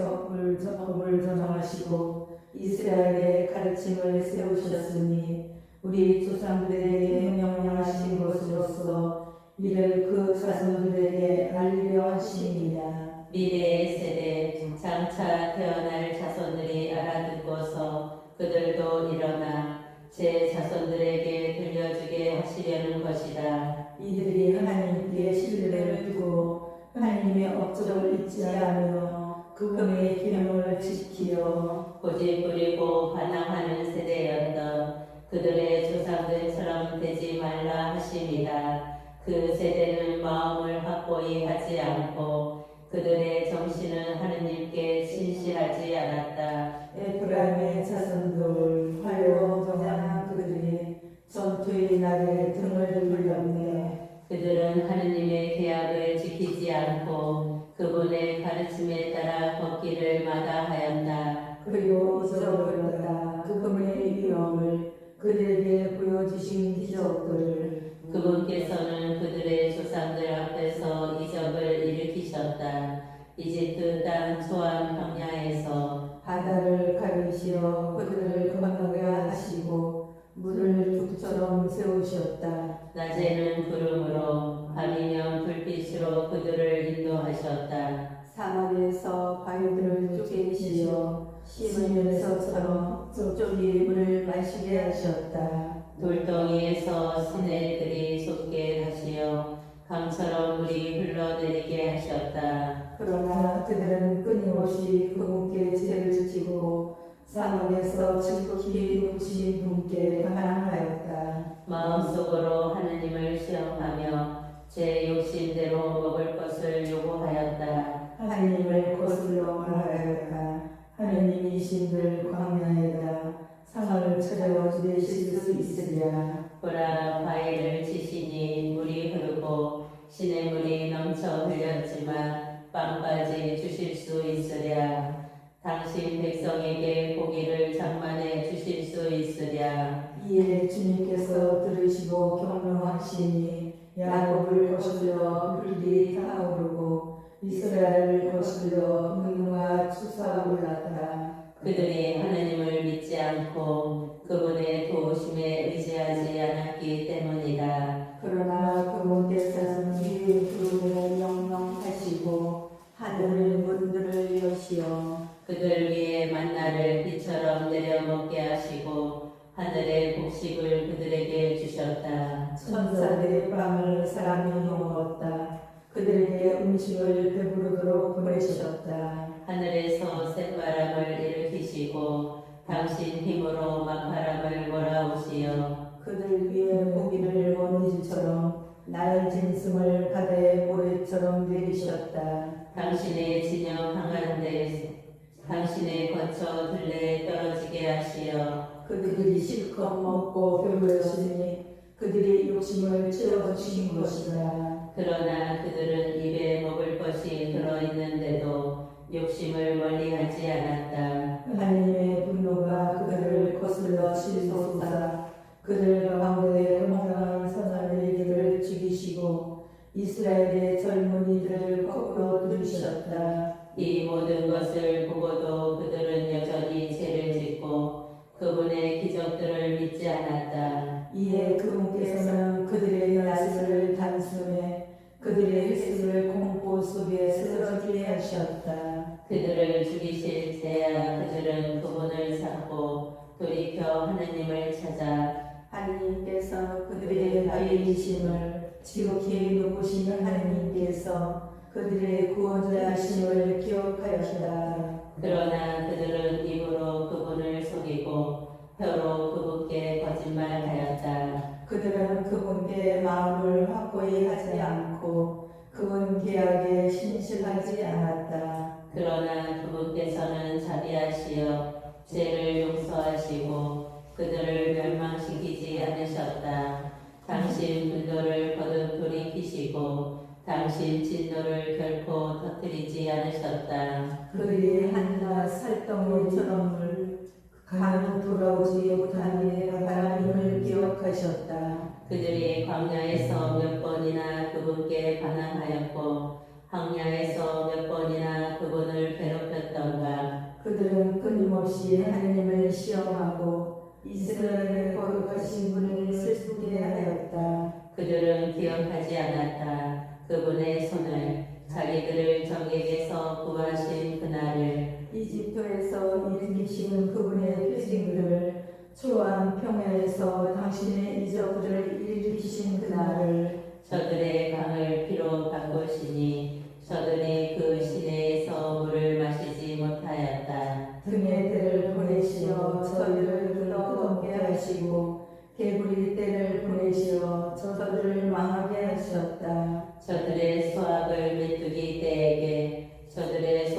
법을 전하시고 이스라엘의 가르침을 세우셨으니 우리 조상들에게 명령하신 것으로서 이를 그 자손들에게 알리려 하십니다. 미래의 세대 장차 태어날 자손들이 알아듣고서 그들도 일어나 제 자손들에게 들려주게 하시려는 것이다. 이들이 하나님께 신뢰를 두고 하나님의 업적을 잊지 하며 그분의 계명을 지키어 고집 부리고 반항하는 세대였던 그들의 조상들처럼 되지 말라 하십니다. 그 세대는 마음을 확고히 하지 않고 그들의 정신은 하느님께 신실하지 않았다. 에프라임의 자손들 활용정한 그들이 전투의 날에 등을 돌렸네. 그들은 하느님의 계약을 지키지 않고 그분의 가르침에 따라 걷기를 마다하였다. 그리고 잊어버렸다. 그분의 위엄을 그들에게 보여주신 기적들. 그분께서는 그들의 조상들 앞에서 이적을 일으키셨다. 이집트 땅 소안 평야에서 바다를 가르시어 그들을 건너게 하시고 물을 북처럼 세우셨다. 낮에는 구름으로 밤이면 불빛으로 그들을 인도하셨다. 사막에서 바위들을 쪼개시어 시면에서처럼 좁이 물을 마시게 하셨다. 돌덩이에서 시내들이 솟게 하시어 강처럼 물이 흘러내리게 하셨다. 그러나 그들은 끊임없이 그분께 죄를 지고 사막에서 지극히 높으신 분께 반항하였다. 마음속으로 하느님을 시험하며 제 욕심대로 먹을 것을 요구하였다. 하나님을 거슬러 말하였다. 하느님이신들 광야에다 상을 차려 내실 수 있으랴. 보라 바위를 치시니 물이 흐르고 시냇물이 넘쳐 흘렸지만 빵까지 주실 수 있으랴. 당신 백성에게 고기를 장만해 주실 수 있으랴. 이에 주님께서 들으시고 경영하시니 야곱을 거슬러 불이 타오르고 이스라엘을 거슬러 능과 추사 올랐다. 그들이 하느님을 믿지 않고 그분의 도우심에 의지하지 않았기 때문이다. 그러나 그분께서는 위의 구름을 명령하시고 하늘 문들을 여시어 그들 위에 만나를 비처럼 내려 먹게 하시고 하늘의 곡식을 그들에게 주셨다. 천사들의 빵을 사람이 먹었다. 그들에게 음식을 배부르도록 보내셨다. 하늘에서 샘바람을 일으키시고 당신 힘으로 막바람을 몰아오시어 그들 위에 고기를 먼지처럼 날 짐승을 바다의 모래처럼 내리셨다. 당신의 진영 항한데 당신의 거처 들레에 떨어지게 하시어 그들이 실컷 먹고 배부렸으니 그들이 욕심을 채워주신 것이다. 그러나 그들은 입에 먹을 것이 들어있는데도 욕심을 멀리하지 않았다. 하나님의 분노가 그들을 거슬러 치솟아 그들 가운데 건강한 선한 일들을 죽이시고 이스라엘의 젊은이들을 거꾸로 들이셨다. 이 모든 것을 보고도 그들은 여전히 죄를 짓고 그분의 기적들을 믿지 않았다. 이에 그분께서는 그들의 낯을 단숨에 그들의 횟수를 공포 속에 쓰러지게 하셨다. 그들을 죽이실 때야 그들은 그분을 찾고 돌이켜 하느님을 찾아 하나님께서 그들의 바위이심을 지극히 높으신 하나님께서 그들의 구원자이심을 기억하였다. 그러나 그들은 입으로 그분을 속이고 혀로 그분께 거짓말하였다. 그들은 그분께 마음을 확고히 하지 않고 그분 계약에 신실하지 않았다. 그러나 그분께서는 자비하시어 죄를 용서하시고 그들을 멸망시키지 않으셨다. 당신 분노를 거듭 돌이키시고 당신 진노를 결코 터뜨리지 않으셨다. 그들이 한낱 살덩이처럼 가는 돌아오지 못하니 하나님을 기억하셨다. 그들이 광야에서 몇 번이나 그분께 반항하였고 황야에서 몇 번이나 그분을 괴롭혔던가. 그들은 끊임없이 하나님을 시험하고 이스라엘의 거룩하신 분을 슬프게 하였다. 그들은 기억하지 않았다. 그분의 손을 자기들을 적에게서 구하신 그날을. 이집트에서 일으키시는 그분의 표징들을 초안 평야에서 당신의 이적들을 일으키신 그날을. 저들의 강을 피로 바꾸시니 저들이 그 시내에서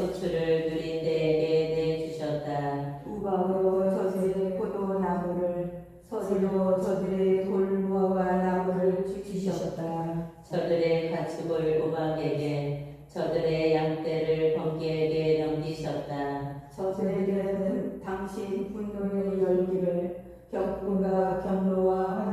소출을 누린 데에게 내주셨다. 우박으로 저들의 포도나무를 서리로 저들의 돌무화과 나무를 주시셨다. 저들의 가축을 우박에게 저들의 양떼를 번개에게 넘기셨다. 저들에게는 당신 분노의 열기를 격분과 경로와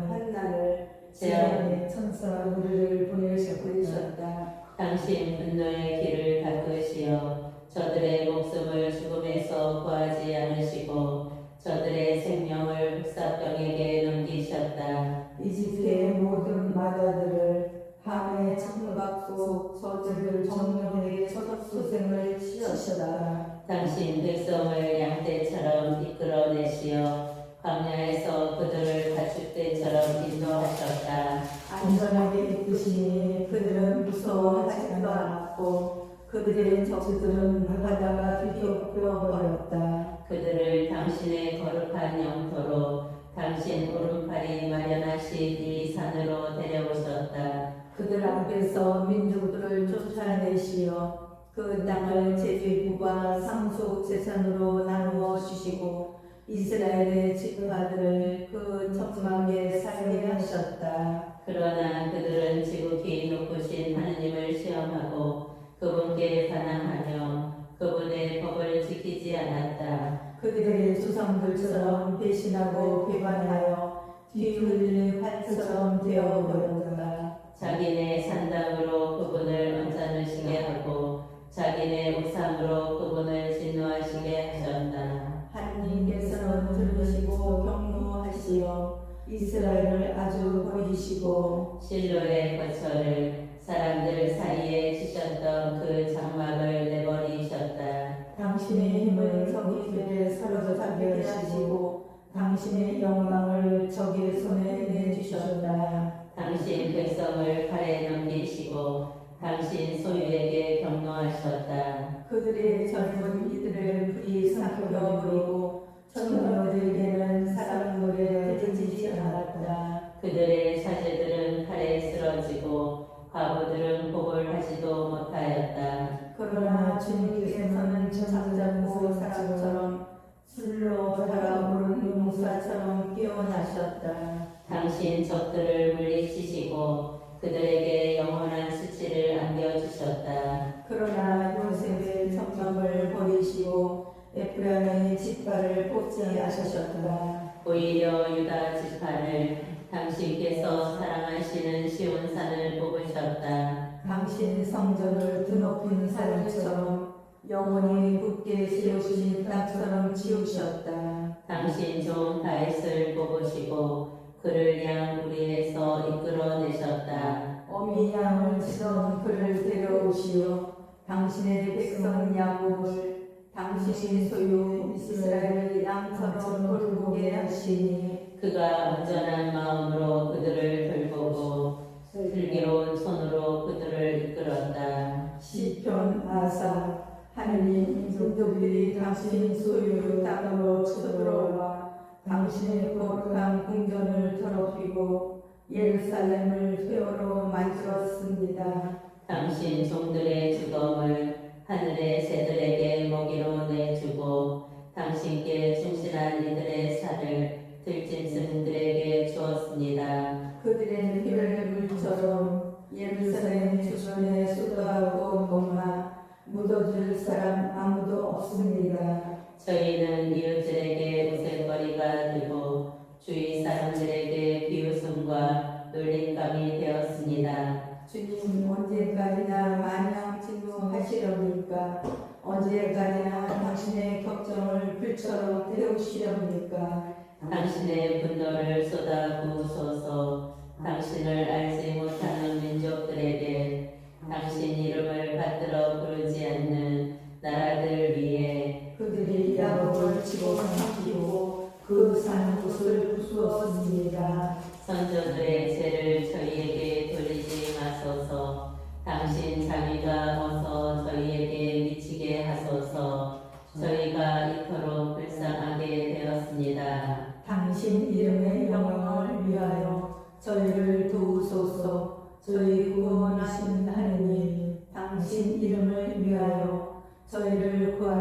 한난을 지안의 천사 우리를 보내셨다. 보내셨다. 당신 분노의 길을 닦으시어 저들의 목숨을 죽음에서 구하지 않으시고 저들의 생명을 흑사병에게 넘기셨다. 이집트의 모든 마다들을 함의 창박 속 저들을 정령에게 소생을 치셨다. 당신 백성을 양떼처럼 이끌어내시어 광야에서 그들을 가축대처럼 인도하셨다. 안전하게 이끄시니 그들은 무서워하지도 않았고 그들의 적들은 바다가 뒤덮여버렸다. 그들을 당신의 거룩한 영토로 당신 오른팔이 마련하신 이 산으로 데려오셨다. 그들 앞에서 민족들을 쫓아내시어 그 땅을 제비국과 상속 재산으로 나누어 주시고 이스라엘의 지파들을 그 천막에 살게 하셨다. 그러나 그들은 지극히 높으신 하느님을 시험하고 그분께 반항하며 그분의 법을 지키지 않았다. 그들의 조상들처럼 배신하고 배반하여 뒤흘릴 활처럼 되어버렸다. 자기네 산당으로 그분을 언짢으시게 하고 자기네 우상으로 그분을 진노하시게 하셨다. 하느님께서는 들으시고 경노하시어 이스라엘을 아주 버리시고 실로의 거처를 사람들 사이에 치셨던 그 장막을 내버리셨다. 당신의 힘을 적에게 사로잡게 하시고 당신의 영광을 적의 손에 내주셨다. 당신 백성을 칼에 넘기시고 당신 소유에게 경노하셨다. 그들의 젊은 이들을 불이 삼켜버리고 청년들에게는 사랑 노래 들리지 않았다. 그들의 사제들은 칼에 쓰러지고 과부들은 복을 하지도 못하였다. 그러나 주님께서는 잠잠고 사람처럼 술로 달아오른 용사처럼 깨어나셨다. 당신 적들을 물리치시고 그들에게 영원한 수치를 안겨주셨다. 그러나 요셉의 천막을 버리시고 에프라임의 지파를 뽑지 않으셨다. 오히려 유다 지파를 당신께서 사랑하시는 시온산을 뽑으셨다. 당신 성전을 드높인 사람처럼 영원히 굳게 세우신 땅처럼 지으셨다. 당신 종 다윗을 뽑으시고 그를 양 우리에서 이끌어내셨다. 어미 양을 치던 그를 데려오시어 당신의 백성 야곱을 당신의 소유 이스라엘 양처럼 돌보게 하시니 그가 온전한 마음으로 그들을 돌보고 슬기로운 손으로 그들을 이끌었다. 시편 아사 하느님 민족들이 당신 소유 땅으로 쳐들어와 당신의 거룩한 궁전을 더럽히고 예루살렘을 회오로 만들었습니다. 당신 종들의 주검을 하늘의 새들에게 먹이로 내주고 당신께 충실한 이들의 살을 들짐승들에게 주었습니다. 그들의 피를 물처럼 예루살렘 주변에 쏟아오고 것만 묻어줄 사람 아무도 없습니다. 저희는 이웃들에게 우생거리가 되고 주위 사람들에게 비웃음과 놀림감이 되었습니다. 주님 언제까지나 마냥 진노하시렵니까? 언제까지나 당신의 격정을 불처럼 태우시렵니까? 당신의 분노를 쏟아부으소서. 당신을 알지 못하는 민족들에게 당신 이름을 받들어 부르지 않는 나라들 위에 그들이 야곱을 치고 삼키고 그 산 곳을 부수었습니다. 선조들의 죄를 저희에게 돌리지 마소서. 당신 자비가 어서 저희에게 미치게 하소서. 저희가 이토록 불쌍하게 되었습니다. 당신 이름의 영광을 위하여 저희를 도우소서. 저희 구원하신 하느님, 당신 이름을 위하여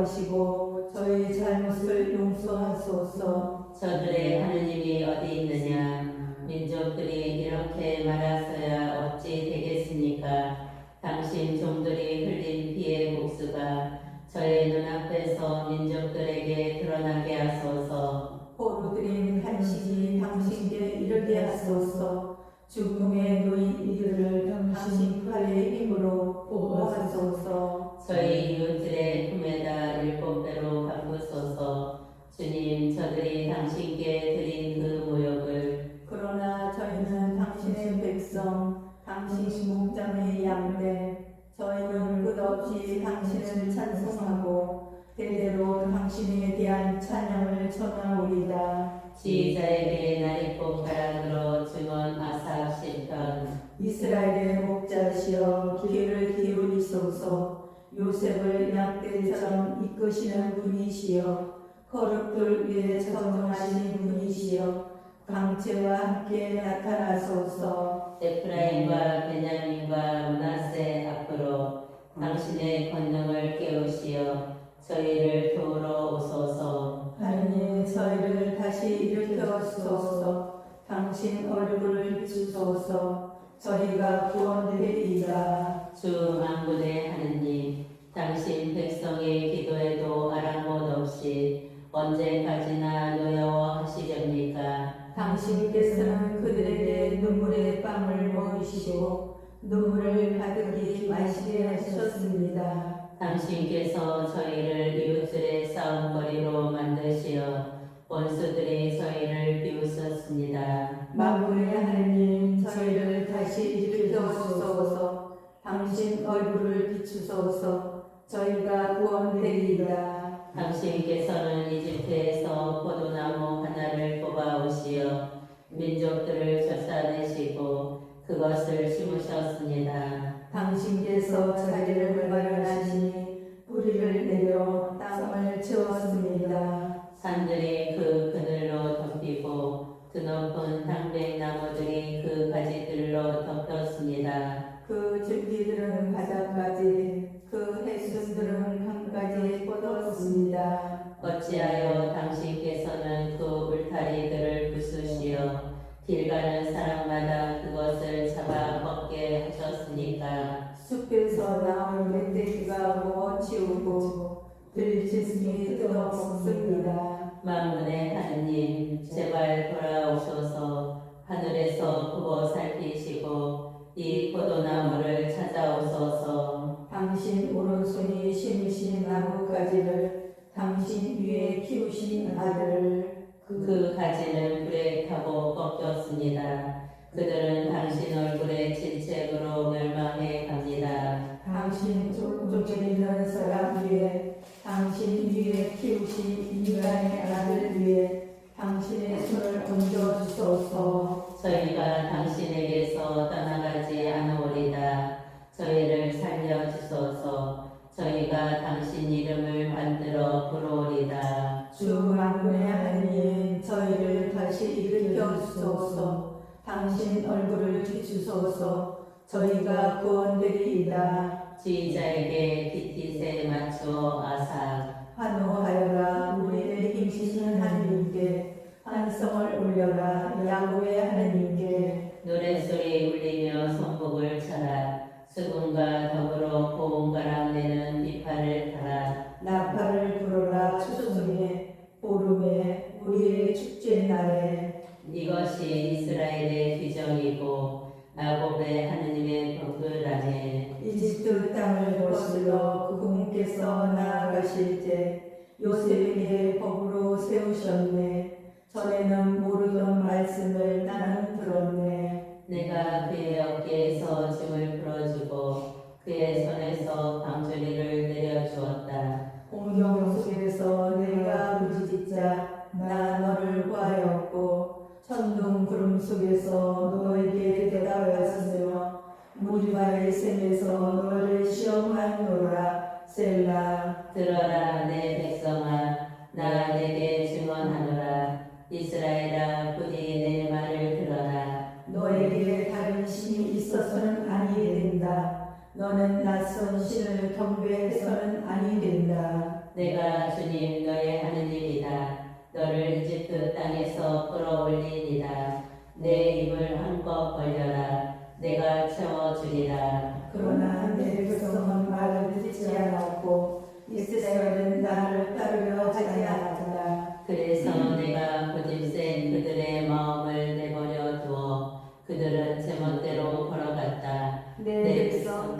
구하시고 저희 잘못을 용서하소서. 저들의 하느님이 어디 있느냐? 민족들이 이렇게 말하서야 어찌 되겠습니까? 당신 종들이 흘린 피의 복수가 저의 눈앞에서 민족들에게 드러나게 하소서. 포로들인 한식이 당신께 이르게 하소서. 죽음에 놓인 이들을 당신 팔의 힘으로 보호하소서. 저희 이웃들의 품에다 7배로 갚으소서. 주님, 저들이 당신께 드린 그 모욕을 그러나 저희는 당신의 백성, 당신 목장의 양대, 저희는 끝없이 당신을 찬송하고 대대로 당신에 대한 찬양을 전하오리다. 지휘자에게 나리꽃 가락으로 증언 아삽 시편. 이스라엘의 목자시여 귀를 기울이소서. 요셉을 약대처럼 이끄시는 분이시여 거룩들 위에 저정하시는 분이시여 강체와 함께 나타나소서. 에프라임과 베냐민과 므낫세 앞으로 당신의 권능을 깨우시어 저희를 도우러 오소서. 하느님 저희를 다시 일으켜주소서. 당신 얼굴을 비추소서. 저희가 구원되리이다. 주 만군의 하느님, 당신 백성의 기도에도 아랑곳 없이 언제까지나 노여워하시렵니까? 당신께서는 그들에게 눈물의 빵을 먹이시고 눈물을 가득히 마시게 하셨습니다. 당신께서 저희를 이웃들의 싸움거리로 만드시어 원수들이 저희를 비웃었습니다. 만군의 하느님 저희를 다시 일으켜주소서. 당신 얼굴을 비추소서. 저희가 구원되리이다. 당신께서는 이집트에서 포도나무 하나를 뽑아오시어 민족들을 쫓아내시고 그것을 심으셨습니다. 당신께서 자리를 마련하시니 뿌리를 내려 땅을 채웠습니다. 산들이 그 그늘로 덮이고 드높은 당백나무들이 그 가지들로 덮였습니다. 그 줄기들은 바닥까지, 그 해순들은 강까지 뻗었습니다. 어찌하여 당신께서는 그 울타리들을 부수시어 길 가는 사람마다 그것을 잡아 먹게 하셨으니까? 숲에서 나온 멧돼지가 먹어치우고 들짐승이 뜯어먹습니다. 만군의 하느님, 제발 돌아오셔서 하늘에서 보고 살피시고 이 포도나무를 찾아오소서. 당신 오른손이 심으신 나뭇가지를 당신 위에 키우신 아들을 그 가지는 불에 타고 꺾였습니다. 그들은 당신 얼굴의 질책으로 멸망해 갑니다. 당신 족속에 있는 사람 위에 당신 위에 키우신 인간의 아들 위에 당신의 손을 얹어주소서. 저희가 당신에게서 떠나가지 않으리다. 저희를 살려주소서. 저희가 당신 이름을 만들어 부르리다. 주 만군의 하느님 저희를 다시 일으켜 주소서. 당신 얼굴을 비추소서. 저희가 구원되리이다. 지휘자에게 기티세 맞추어 아삭. 환호하여라 우리의 힘쓰는 하느님께 환성을 올려라 야훼 하느님께. 노랫소리 울리며 손목을 쳐라. 수군과 더불어 고음가락 내는 비파를 타라. 나팔을 불어라 추수에 보름에 우리의 축제 날에. 이것이 이스라엘의 규정이고 야곱의 하느님의 법도라네. 이집트 땅을 거슬러 그분께서 나아가실 때 요셉에게 법으로 세우셨네. 전에는 모르던 말씀을 나는 들었네. 내가 그의 어깨에서 짐을 풀어주고 그의 손에서 방주리를 내려주었다. 공경 속에서 내가 부르짖자 나 너를 구하였고 천둥 구름 속에서 너에게 대답하였으며 무리바의 샘에서 너를 시험하노라. 셀라. 들어라 내 백성아, 나 내게 증언하노라. 이스라엘아, 부디 내 말을 들어라. 너에게 다른 신이 있어서는 아니 된다. 너는 낯선 신을 경배해서는 아니 된다. 내가 주님 너의 하느님이다. 너를 이집트 땅에서 끌어올리니라. 내 입을 한껏 벌려라. 내가 채워주리라. 그러나 내 백성은 말을 듣지 않았고 이스라엘은 나를 따르려 하지 않았다. 그래서 내가 고집센 그들의 마음을 내버려 두어 그들은 제멋대로 걸어갔다. 내 백성이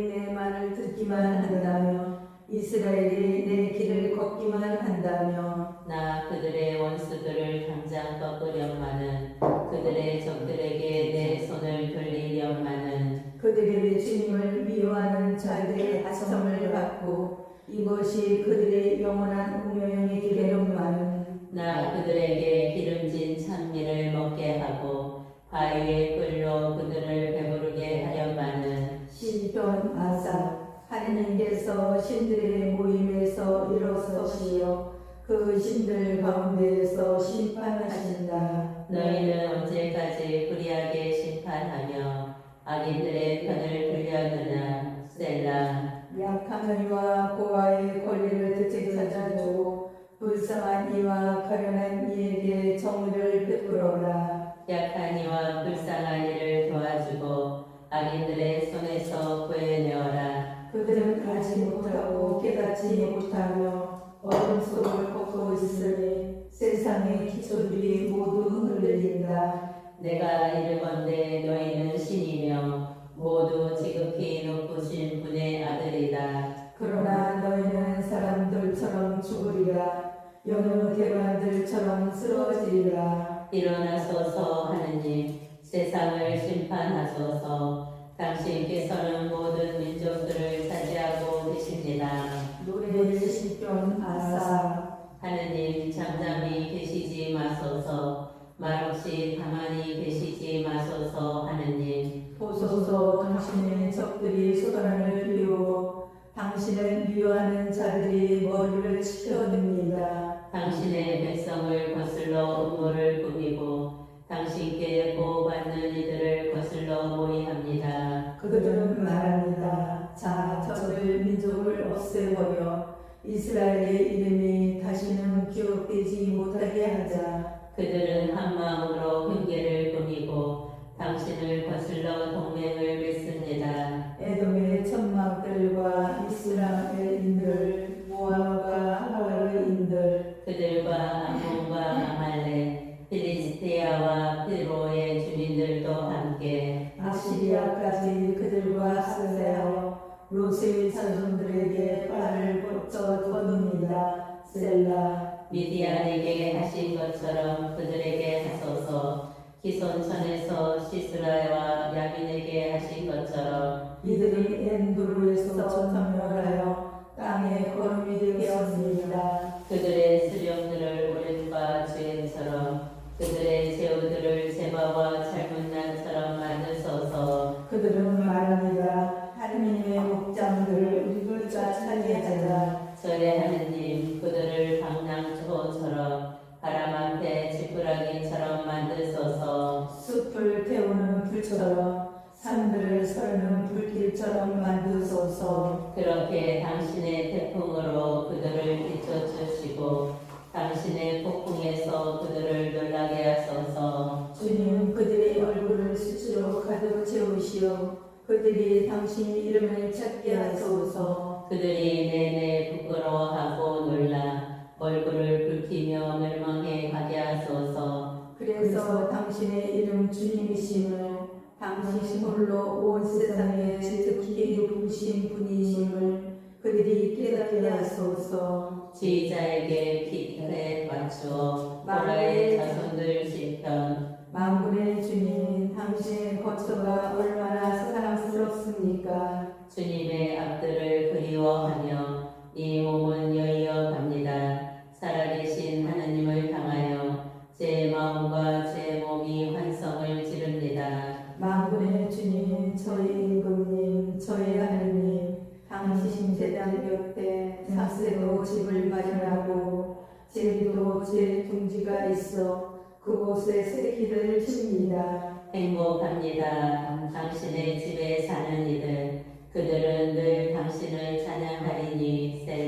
내 말을 듣기만 한다며 이스라엘이 내 길을 걷기만 한다며 나 그들의 원수들을 당장 꺾으련마는 그들의 적들에게 내 손을 돌리련마는 그들이 주님을 미워하는 자들의 하성을 받고 이것이 그들의 영원한 운명이 되려니만은 나 그들에게 기름진 찬미를 먹게 하고 바위의 꿀로 그들을 배부르게 하련마는 시편 아사 하느님께서 신들의 모임에서 일어서시어 그 신들 가운데에서 심판하신다. 너희는 언제까지 불의하게 심판하며 악인들의 편을 들려느냐 셀라. 약한 이와 고아의 권리를 되찾아주고 불쌍한 이와 가련한 이에게 정의를 베풀어라. 약한 이와 불쌍한 이를 도와주고 악인들의 손에서 구해내어라. 그들은 알지 못하고 깨닫지 못하며 어둠 속을 걷고 있으니 세상의 기초들이 모두 흔들린다. 내가 이르건대 너희는 신이며 모두 지극히 높으신 분의 아들이다. 그러나 너희는 사람들처럼 죽으리라. 영영 대관들처럼 쓰러지리라. 일어나소서 하느님 세상을 심판하소서. 당신께서는 모든 민족들을 차지하고 계십니다. 노래 시편 아사 하느님 잠잠히 계시지 마소서. 말없이 가만히 계시지 마소서 하느님. 보소서 당신의 적들이 소란을 피우고 당신을 미워하는 자들이 머리를 치켜듭니다. 당신의 백성을 거슬러 음모를 꾸미고 당신께 보호받는 이들을 거슬러 모의합니다. 그들은 말합니다. 자, 저들 민족을 없애버려 이스라엘의 이름이 다시는 기억되지 못하게 하자. 그들은 한 마음으로 흉계를 꾸미고 당신을 거슬러 동맹을 맺습니다. 에돔의 천막들과 이스라엘인들, 모압과 하와르인들, 그들과 암몬과 아말렉, 필리스티아와 피로의 주민들도 함께 아시리아까지 그들과 상대하여 롯의 자손들에게 발을 뻗쳐 거둡니다. 셀라. 미디안에게 하신 것처럼 그들에게 하소서. 기손천에서 시스라와 야빈에게 하신 것처럼 이들이 엔두르에서 전멸하여 땅에 거름이 되었습니다. 그들의 수령들을 오른과 주행처럼 그들의 제후들을 제바와 잘못난처럼 만드소서. 그들은 말합니다. 하느님의 목장들을 우리가 차지하자. 저의 하느님 그들을 방랑초처럼 바람 앞에 지푸라기처럼 만드소서. 숲을 태우는 불처럼 산들을 서르는 불길처럼 만드소서. 그렇게 당신의 태풍으로 그들을 비춰주시고 당신의 폭풍에서 그들을 놀라게 하소서. 주님 그들의 얼굴을 수치로 가득 채우시어 그들이 당신 이름을 찾게 하소서. 그들이 내내 부끄러워하고 놀라 얼굴을 붉히며 멸망해 가게 하소서. 그래서 당신의 이름 주님이심을 당신 홀로 온 세상에 지극히 높으신 분이심을 그들이 깨닫게 하소서. 지휘자에게 기틀에 맞추어 보라의 자손들 시편. 만군의 주님 당신의 거처가 얼마나 사랑스럽습니까? 주님의 앞들을 그리워하며 이 몸은 여의어 갑니다. 살아계신 하나님을 향하여 제 마음과 제 몸이 환성을 지릅니다. 만군의 주님 저희 임금님 저희 하느님 당신 제단 곁에 삭새도 집을 마련하고 제비도 제 둥지가 있어 그곳에 새끼를 칩니다. 행복합니다. 당신의 집에 사는 이들 그들은 늘 당신을 찬양하리니 셀라.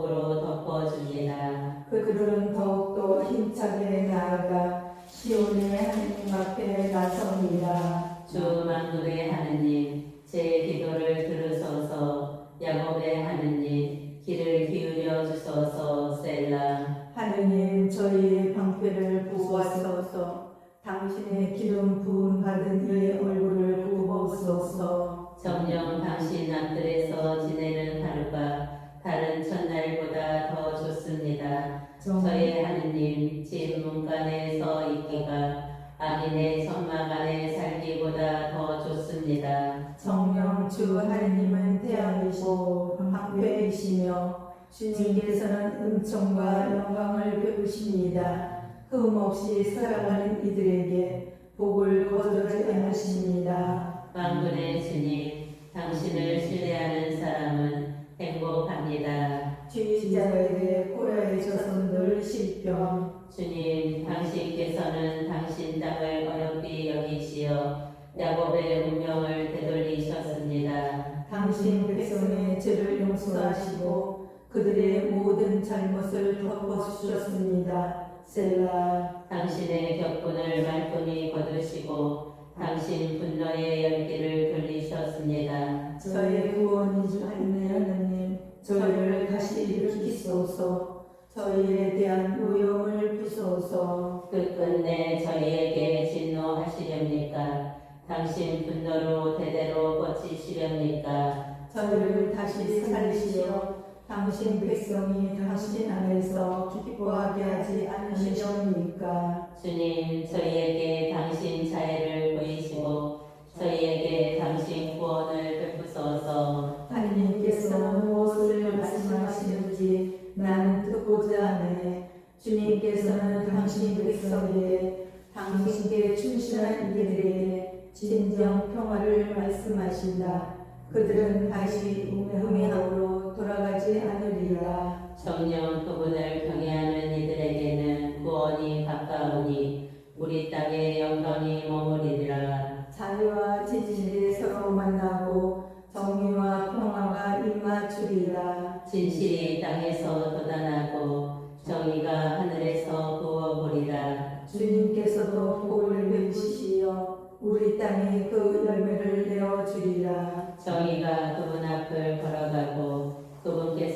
복으로 덮어줍니다. 그들은 더욱더 힘차게 나아가 시온의 하나님 앞에 나섭니다. 주 만군의 하느님, 제 기도를 들으소서. 야곱의 하느님, 귀를 기울여 주소서. 셀라. 하느님 저희의 방패를 보호하소서. 당신의 기름 부음 받은 이의 얼굴을 부어소서. 정녕 당신 남들에서 지내는 하루가 다른 첫날보다 더 좋습니다. 저의 하느님, 집 문간에서 있기가 악인의 천막 안에 살기보다 더 좋습니다. 정령 주 하느님은 태양이시고 방패이시며 주님께서는 은총과 영광을 베푸십니다. 흠없이 살아가는 이들에게 복을 거두지 않으십니다. 만군의 주님, 당신을 신뢰하는 사람은 행복합니다. 주의자에게 고라의 자손들 실평. 주님, 당신께서는 당신 땅을 어렵게 여기시어 야곱의 운명을 되돌리셨습니다. 당신 백성의 죄를 용서하시고 그들의 모든 잘못을 덮어주셨습니다. 셀라. 당신의 격분을 말끔히 거두시고 당신 분노의 열기를 돌리셨습니다. 저의 구원인 줄 아는 하느님, 저희를 다시 일으키소서. 저희에 대한 무용을 부소서. 끝끝내 저희에게 진노하시렵니까? 당신 분노로 대대로 뻗치시렵니까? 저희를 다시 살리시어 당신 백성이 당신 안에서 기뻐하게 하지 않으시렵니까? 주님, 저희에게 당신 자애를 보이시고 저희에게 당신 구원을 베푸소서. 하느님께서 무엇을 말씀하시는지 나는 듣고자 하네. 주님께서는 당신 백성에게 당신께 충실한 이들에게 진정 평화를 말씀하신다. 그들은 다시 음행으로 돌아가지 않으리라. 정녕 그분을 경외하는 이들에게는 구원이 가까우니 우리 땅에 영광이 머무리리라. 자유와 진실이 서로 만나고 정의와 평화가 입맞추리라. 진실이 땅에서 돋아나고 정의가 하늘에서 부어보리라. 주님께서도 복을 베푸시어 우리 땅에 그 열매를 내어주리라. 정의가 그분 앞을 걸어가고 그분께서